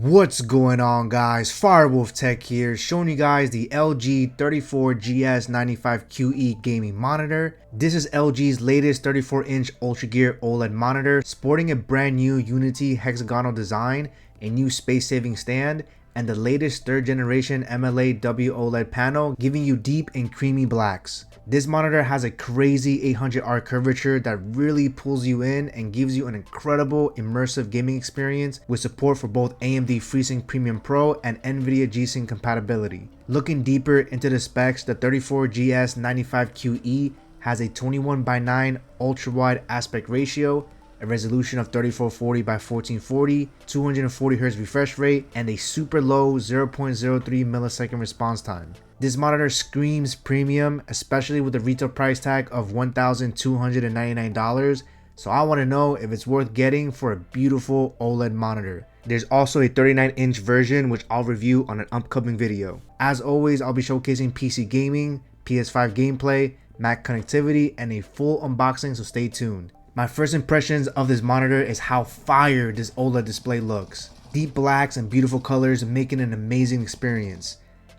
What's going on, guys? Firewolf Tech here, showing you guys the LG 34GS95QE gaming monitor. This is LG's latest 34-inch UltraGear OLED monitor, sporting a brand new Unity hexagonal design, a new space-saving stand, and the latest 3rd generation MLA-W OLED panel, giving you deep and creamy blacks. This monitor has a crazy 800R curvature that really pulls you in and gives you an incredible immersive gaming experience with support for both AMD FreeSync Premium Pro and NVIDIA G-Sync compatibility. Looking deeper into the specs, the 34GS95QE has a 21:9 ultra-wide aspect ratio, a resolution of 3440 by 1440, 240Hz refresh rate, and a super low 0.03 millisecond response time. This monitor screams premium, especially with the retail price tag of $1,299, so I want to know if it's worth getting for a beautiful OLED monitor. There's also a 39-inch version which I'll review on an upcoming video. As always, I'll be showcasing PC gaming, PS5 gameplay, Mac connectivity, and a full unboxing, so stay tuned. My first impressions of this monitor is how fire this OLED display looks. Deep blacks and beautiful colors making an amazing experience.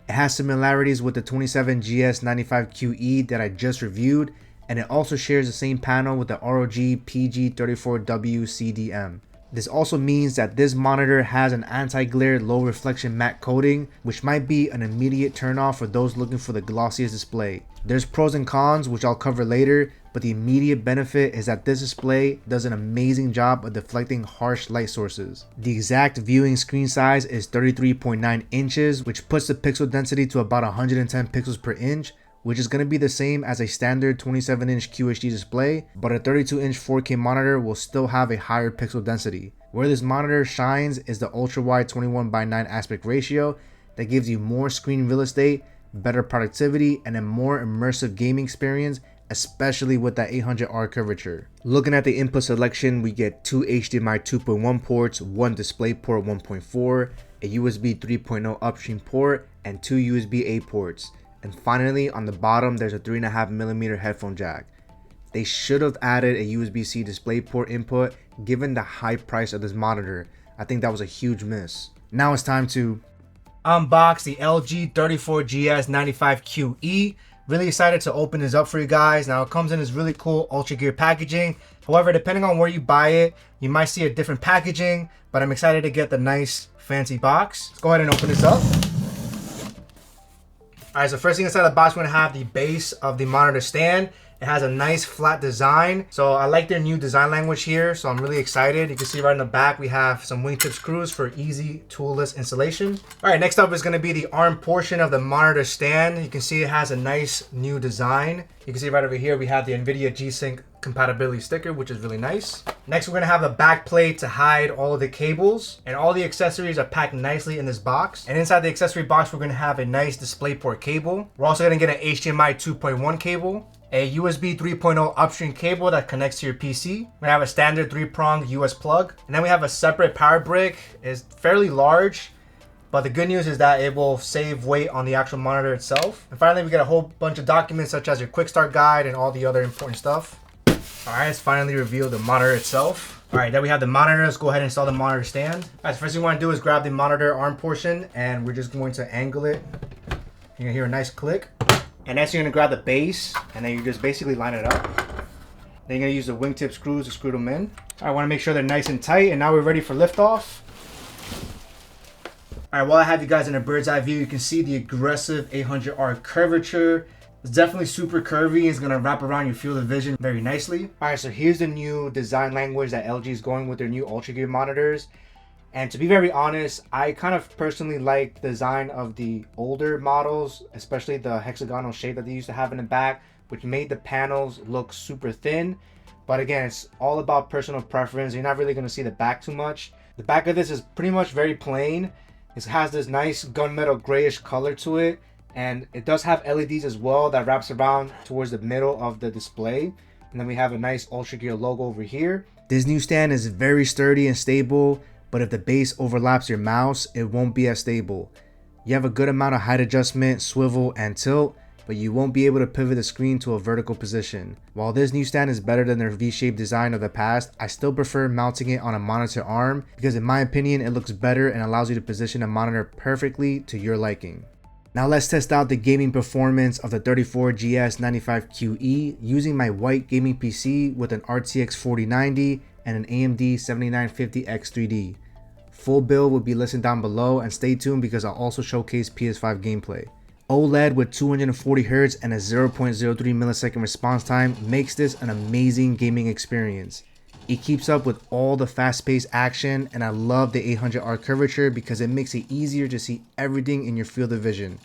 It has similarities with the 27GS95QE that I just reviewed, and it also shares the same panel with the ROG PG34W CDM. This also means that this monitor has an anti-glare low reflection matte coating, which might be an immediate turnoff for those looking for the glossiest display. There's pros and cons, which I'll cover later, but the immediate benefit is that this display does an amazing job of deflecting harsh light sources. The exact viewing screen size is 33.9 inches, which puts the pixel density to about 110 pixels per inch, which is going to be the same as a standard 27-inch QHD display, but a 32-inch 4K monitor will still have a higher pixel density. Where this monitor shines is the ultra-wide 21:9 aspect ratio that gives you more screen real estate, better productivity, and a more immersive gaming experience, especially with that 800R curvature. Looking at the input selection, we get 2 HDMI 2.1 ports, 1 DisplayPort 1.4, a USB 3.0 upstream port, and 2 USB-A ports. And finally, on the bottom, there's a 3.5mm headphone jack. They should have added a USB-C DisplayPort input given the high price of this monitor. I think that was a huge miss. Now it's time to unbox the LG 34GS95QE. Really excited to open this up for you guys. Now it comes in this really cool UltraGear packaging. However, depending on where you buy it, you might see a different packaging, but I'm excited to get the nice fancy box. Let's go ahead and open this up. Alright, so first thing inside the box, we're gonna have the base of the monitor stand. It has a nice flat design. So I like their new design language here, so I'm really excited. You can see right in the back, we have some wingtip screws for easy toolless installation. All right, next up is gonna be the arm portion of the monitor stand. You can see it has a nice new design. You can see right over here, we have the NVIDIA G-Sync compatibility sticker, which is really nice. Next, we're gonna have a back plate to hide all of the cables, and all the accessories are packed nicely in this box. And inside the accessory box, we're gonna have a nice DisplayPort cable. We're also gonna get an HDMI 2.1 cable, a USB 3.0 upstream cable that connects to your PC. We have a standard 3-pronged US plug, and then we have a separate power brick. It's fairly large, but the good news is that it will save weight on the actual monitor itself. And finally, we get a whole bunch of documents such as your quick start guide and all the other important stuff. All right, let's finally reveal the monitor itself. All right, then we have the monitor. Let's go ahead and install the monitor stand. All right, so first thing we want to do is grab the monitor arm portion, and we're just going to angle it. You're gonna hear a nice click. And next you're gonna grab the base, and then you just basically line it up. Then you're gonna use the wingtip screws to screw them in. I want to make sure they're nice and tight, and now we're ready for liftoff. All right, while I have you guys in a bird's eye view, you can see the aggressive 800R curvature. It's definitely super curvy. It's gonna wrap around your field of vision very nicely. All right, so here's the new design language that LG is going with their new UltraGear monitors. And to be very honest, I kind of personally like the design of the older models, especially the hexagonal shape that they used to have in the back, which made the panels look super thin. But again, it's all about personal preference. You're not really going to see the back too much. The back of this is pretty much very plain. It has this nice gunmetal grayish color to it, and it does have LEDs as well that wraps around towards the middle of the display. And then we have a nice UltraGear logo over here. This new stand is very sturdy and stable, but if the base overlaps your mouse, it won't be as stable. You have a good amount of height adjustment, swivel, and tilt, but but you won't be able to pivot the screen to a vertical position. While this new stand is better than their V-shaped design of the past, I still prefer mounting it on a monitor arm because in my opinion it looks better and allows you to position a monitor perfectly to your liking. Now let's test out the gaming performance of the 34GS 95QE using my white gaming PC with an RTX 4090 and an AMD 7950X3D. Full build will be listed down below, and stay tuned because I'll also showcase PS5 gameplay. OLED with 240Hz and a 0.03 millisecond response time makes this an amazing gaming experience. It keeps up with all the fast-paced action, and I love the 800R curvature because it makes it easier to see everything in your field of vision.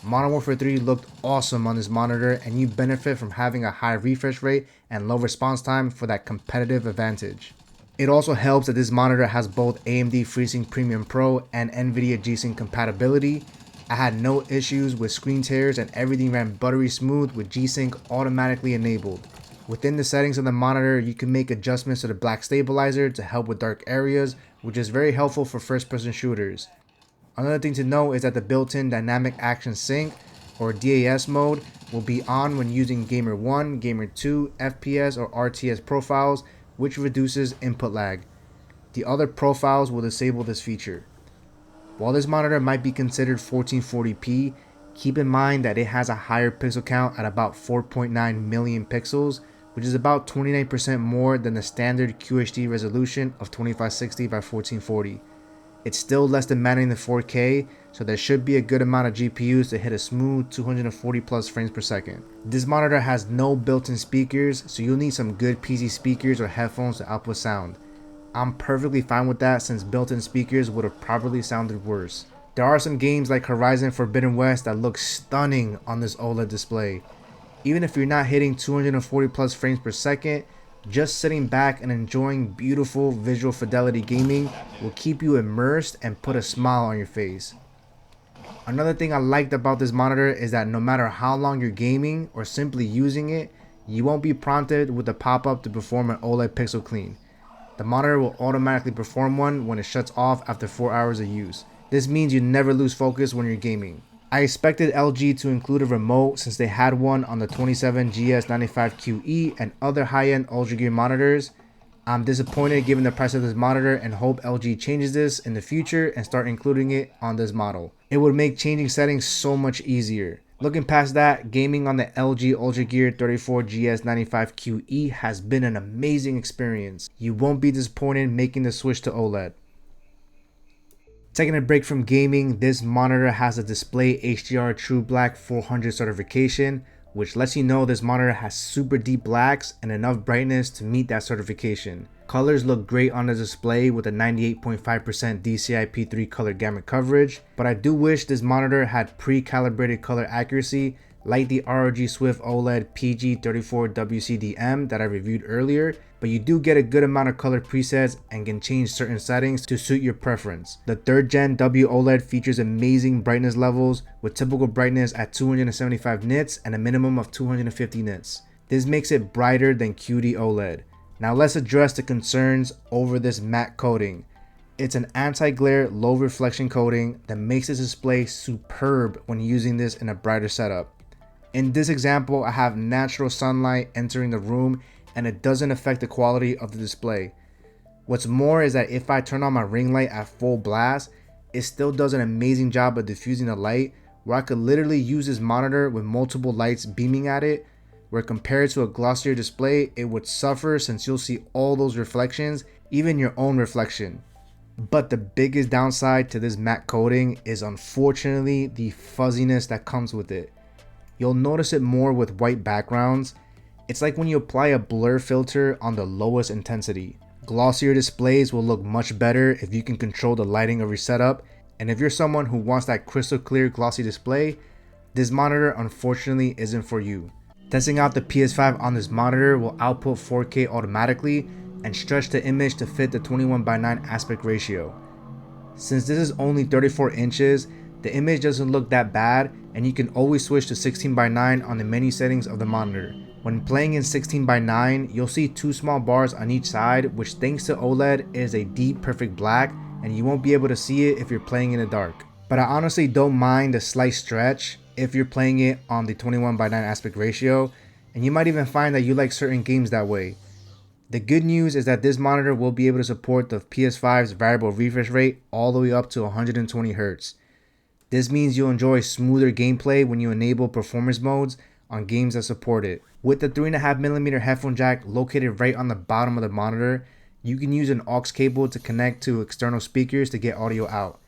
Modern Warfare 3 looked awesome on this monitor, and you benefit from having a high refresh rate and low response time for that competitive advantage. It also helps that this monitor has both AMD FreeSync Premium Pro and NVIDIA G-Sync compatibility. I had no issues with screen tears and everything ran buttery smooth with G-Sync automatically enabled. Within the settings of the monitor, you can make adjustments to the black stabilizer to help with dark areas, which is very helpful for first-person shooters. Another thing to know is that the built-in Dynamic Action Sync, or DAS mode, will be on when using Gamer 1, Gamer 2, FPS, or RTS profiles, which reduces input lag. The other profiles will disable this feature. While this monitor might be considered 1440p, keep in mind that it has a higher pixel count at about 4.9 million pixels, which is about 29% more than the standard QHD resolution of 2560 by 1440. It's still less demanding than 4K, so there should be a good amount of GPUs to hit a smooth 240 plus frames per second. This monitor has no built-in speakers, so you'll need some good PC speakers or headphones to output sound. I'm perfectly fine with that since built-in speakers would have probably sounded worse. There are some games like Horizon Forbidden West that look stunning on this OLED display. Even if you're not hitting 240 plus frames per second, just sitting back and enjoying beautiful visual fidelity gaming will keep you immersed and put a smile on your face. Another thing I liked about this monitor is that no matter how long you're gaming or simply using it, you won't be prompted with a pop-up to perform an OLED pixel clean. The monitor will automatically perform one when it shuts off after 4 hours of use. This means you never lose focus when you're gaming. I expected LG to include a remote since they had one on the 27GS95QE and other high-end Ultra Gear monitors. I'm disappointed given the price of this monitor and hope LG changes this in the future and start including it on this model. It would make changing settings so much easier. Looking past that, gaming on the LG Ultra Gear 34GS95QE has been an amazing experience. You won't be disappointed making the switch to OLED. Taking a break from gaming, this monitor has a Display HDR True Black 400 certification, which lets you know this monitor has super deep blacks and enough brightness to meet that certification. Colors look great on the display with a 98.5% DCI-P3 color gamut coverage, but I do wish this monitor had pre-calibrated color accuracy like the ROG Swift OLED PG34WCDM that I reviewed earlier, but you do get a good amount of color presets and can change certain settings to suit your preference. The 3rd Gen W OLED features amazing brightness levels with typical brightness at 275 nits and a minimum of 250 nits. This makes it brighter than QD OLED. Now let's address the concerns over this matte coating. It's an anti-glare low reflection coating that makes this display superb when using this in a brighter setup. In this example, I have natural sunlight entering the room and it doesn't affect the quality of the display. What's more is that if I turn on my ring light at full blast, it still does an amazing job of diffusing the light, where I could literally use this monitor with multiple lights beaming at it, where compared to a glossier display, it would suffer since you'll see all those reflections, even your own reflection. But the biggest downside to this matte coating is unfortunately the fuzziness that comes with it. You'll notice it more with white backgrounds. It's like when you apply a blur filter on the lowest intensity. Glossier displays will look much better if you can control the lighting of your setup, and if you're someone who wants that crystal clear glossy display, this monitor unfortunately isn't for you. Testing out the PS5 on this monitor will output 4K automatically and stretch the image to fit the 21:9 aspect ratio. Since this is only 34 inches, the image doesn't look that bad, and you can always switch to 16:9 on the menu settings of the monitor. When playing in 16:9, you'll see 2 small bars on each side, which thanks to OLED is a deep perfect black, and you won't be able to see it if you're playing in the dark. But I honestly don't mind the slight stretch. if you're playing it on the 21:9 aspect ratio, and you might even find that you like certain games that way. The good news is that this monitor will be able to support the PS5's variable refresh rate all the way up to 120Hz. This means you'll enjoy smoother gameplay when you enable performance modes on games that support it. With the 3.5mm headphone jack located right on the bottom of the monitor, you can use an aux cable to connect to external speakers to get audio out.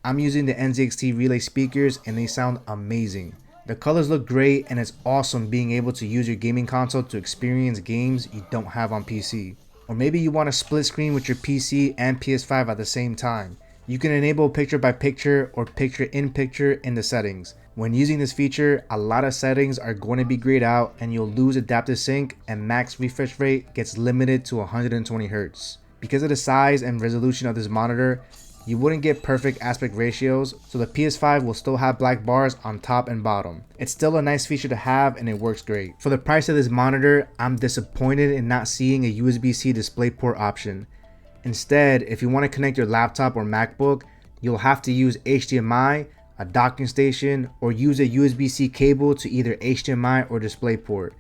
I'm using the NZXT Relay speakers and they sound amazing. The colors look great and it's awesome being able to use your gaming console to experience games you don't have on PC. Or maybe you want to split screen with your PC and PS5 at the same time. You can enable picture by picture or picture in picture in the settings. When using this feature, a lot of settings are going to be grayed out and you'll lose adaptive sync and max refresh rate gets limited to 120Hz. Because of the size and resolution of this monitor, you wouldn't get perfect aspect ratios, so the PS5 will still have black bars on top and bottom. It's still a nice feature to have and it works great. For the price of this monitor, I'm disappointed in not seeing a USB-C DisplayPort option. Instead, if you want to connect your laptop or MacBook, you'll have to use HDMI, a docking station, or use a USB-C cable to either HDMI or DisplayPort.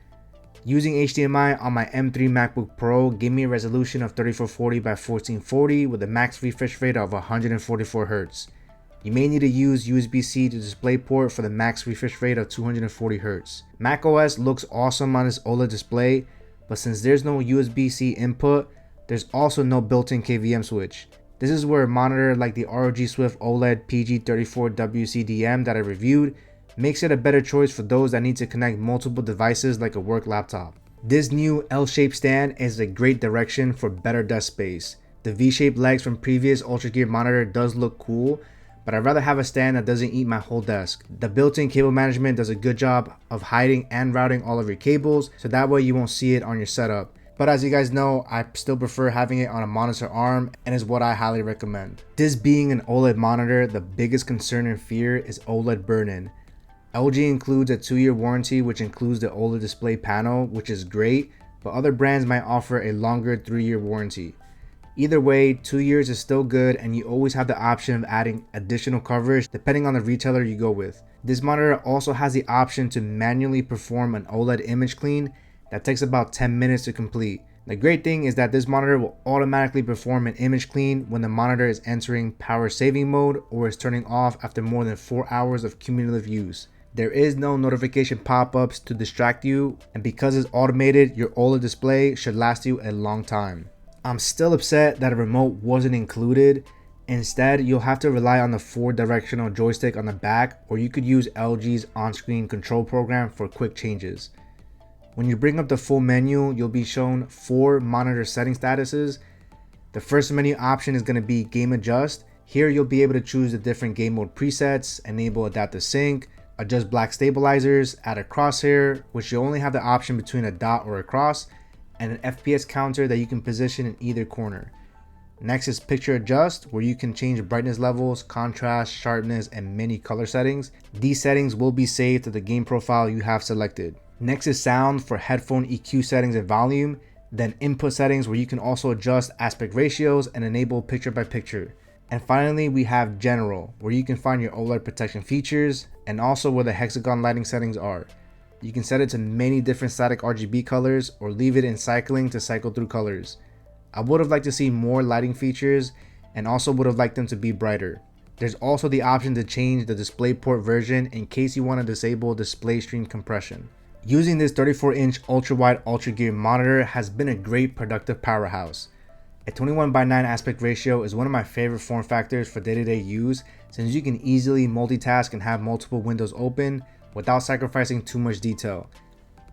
Using HDMI on my M3 MacBook Pro gave me a resolution of 3440 by 1440 with a max refresh rate of 144Hz. You may need to use USB-C to DisplayPort for the max refresh rate of 240Hz. macOS looks awesome on this OLED display, but since there's no USB-C input, there's also no built-in KVM switch. This is where a monitor like the ROG Swift OLED PG34WCDM that I reviewed makes it a better choice for those that need to connect multiple devices like a work laptop. This new L-shaped stand is a great direction for better desk space. The V-shaped legs from previous Ultra Gear monitor does look cool, but I'd rather have a stand that doesn't eat my whole desk. The built-in cable management does a good job of hiding and routing all of your cables, so that way you won't see it on your setup. But as you guys know, I still prefer having it on a monitor arm and is what I highly recommend. This being an OLED monitor, the biggest concern and fear is OLED burn-in. LG includes a 2-year warranty which includes the OLED display panel, which is great, but other brands might offer a longer 3-year warranty. Either way, 2 years is still good and you always have the option of adding additional coverage depending on the retailer you go with. This monitor also has the option to manually perform an OLED image clean that takes about 10 minutes to complete. The great thing is that this monitor will automatically perform an image clean when the monitor is entering power saving mode or is turning off after more than 4 hours of cumulative use. There is no notification pop-ups to distract you, and because it's automated, your OLED display should last you a long time. I'm still upset that a remote wasn't included. Instead, you'll have to rely on the 4-directional joystick on the back, or you could use LG's on-screen control program for quick changes. When you bring up the full menu, you'll be shown 4 monitor setting statuses. The first menu option is going to be Game Adjust. Here you'll be able to choose the different game mode presets, enable adaptive sync, adjust black stabilizers, add a crosshair, which you only have the option between a dot or a cross, and an FPS counter that you can position in either corner. Next is Picture Adjust, where you can change brightness levels, contrast, sharpness, and many color settings. These settings will be saved to the game profile you have selected. Next is Sound for headphone EQ settings and volume, then Input settings where you can also adjust aspect ratios and enable picture by picture. And finally, we have General, where you can find your OLED protection features and also where the hexagon lighting settings are. You can set it to many different static RGB colors or leave it in cycling to cycle through colors. I would have liked to see more lighting features and also would have liked them to be brighter. There's also the option to change the DisplayPort version in case you want to disable display stream compression. Using this 34-inch ultra-wide Ultra Gear monitor has been a great productive powerhouse. A 21:9 aspect ratio is one of my favorite form factors for day-to-day use since you can easily multitask and have multiple windows open without sacrificing too much detail.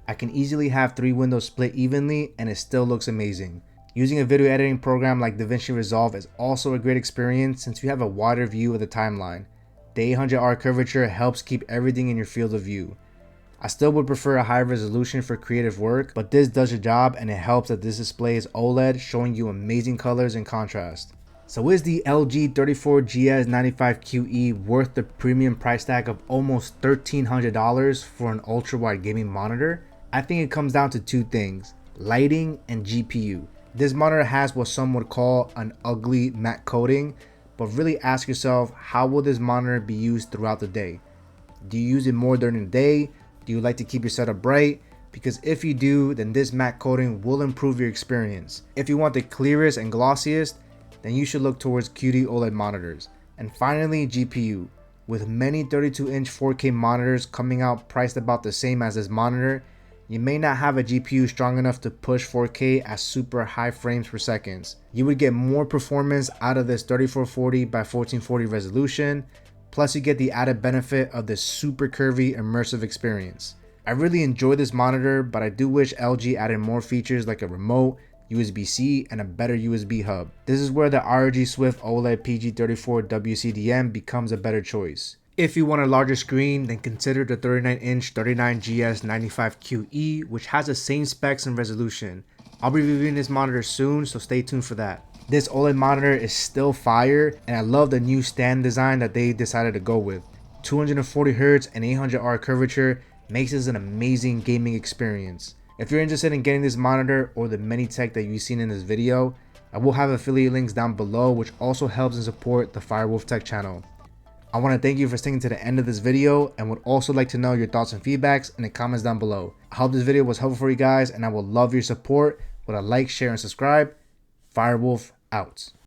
I can easily have 3 windows split evenly and it still looks amazing. Using a video editing program like DaVinci Resolve is also a great experience since you have a wider view of the timeline. The 800R curvature helps keep everything in your field of view. I still would prefer a higher resolution for creative work, but this does the job and it helps that this display is OLED, showing you amazing colors and contrast. So is the LG 34GS95QE worth the premium price tag of almost $1,300 for an ultra-wide gaming monitor? I think it comes down to 2 things, lighting and GPU. This monitor has what some would call an ugly matte coating, but really ask yourself, how will this monitor be used throughout the day? Do you use it more during the day? Do you like to keep your setup bright? Because if you do, then this matte coating will improve your experience. If you want the clearest and glossiest, then you should look towards QD OLED monitors. And finally, GPU. With many 32-inch 4K monitors coming out priced about the same as this monitor, you may not have a GPU strong enough to push 4K at super high frames per second. You would get more performance out of this 3440 by 1440 resolution, plus you get the added benefit of this super curvy immersive experience. I really enjoy this monitor, but I do wish LG added more features like a remote, USB-C, and a better USB hub. This is where the ROG Swift OLED PG34 WCDM becomes a better choice. If you want a larger screen, then consider the 39-inch 39GS95QE, which has the same specs and resolution. I'll be reviewing this monitor soon, so stay tuned for that. This OLED monitor is still fire, and I love the new stand design that they decided to go with. 240Hz and 800R curvature makes this an amazing gaming experience. If you're interested in getting this monitor or the many tech that you've seen in this video, I will have affiliate links down below, which also helps and support the Firewolf Tech channel. I want to thank you for sticking to the end of this video and would also like to know your thoughts and feedbacks in the comments down below. I hope this video was helpful for you guys, and I will love your support with a like, share, and subscribe. Firewolf out.